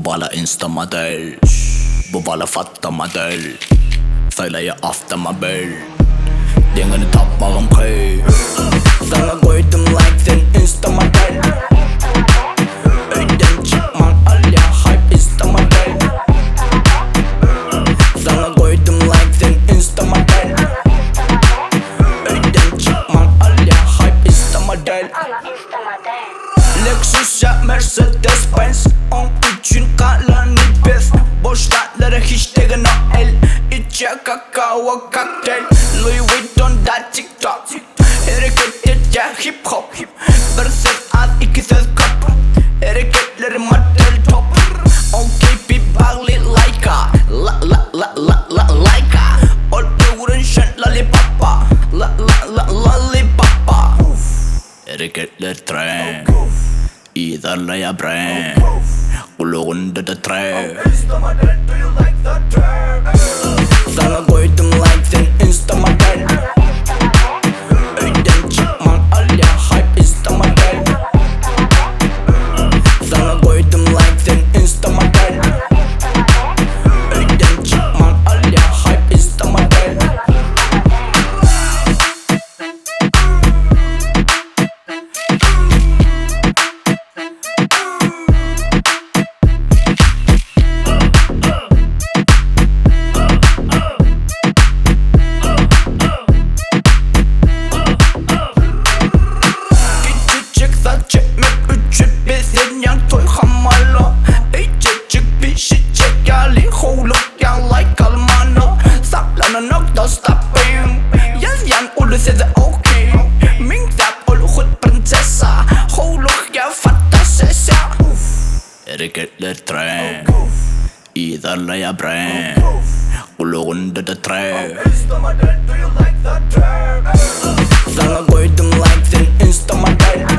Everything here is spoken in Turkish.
Bu bara Insta-modell. Bu bara fatta modell. Söyleyi aftermobil. Dingini tapmağım kıy. Sana koydum like sen Insta-modell. Öyden çıkman al ya hype Insta-modell. Sana koydum like sen Insta-modell. Öyden çıkman al ya hype Insta-modell. Lexus ya Mercedes Benz 13'ün kalanı bez. Boşlarlara hashtag Noel. İçe kakao kokteyl. Louis Vuitton da TikTok. Hareketler hip hop. Bir ses az iki ses kap. Hareketleri model top. OKP bağlı Leica. Leica. Ol yoğurun şen lollipop'a. Lollipop'a. Hareketler tren. İdarlaya brain. Kuluğunda da tren. Sana koydum like sen Insta-modell. Öyden çıkman al ya hype Insta-modell. Sana koydum like sen Insta-modell. Öyden çıkman al ya hype Insta-modell. Hareketler tren. İdarlaya brain. Kuluğunda da tren. Sana koydum like sen Insta-modell.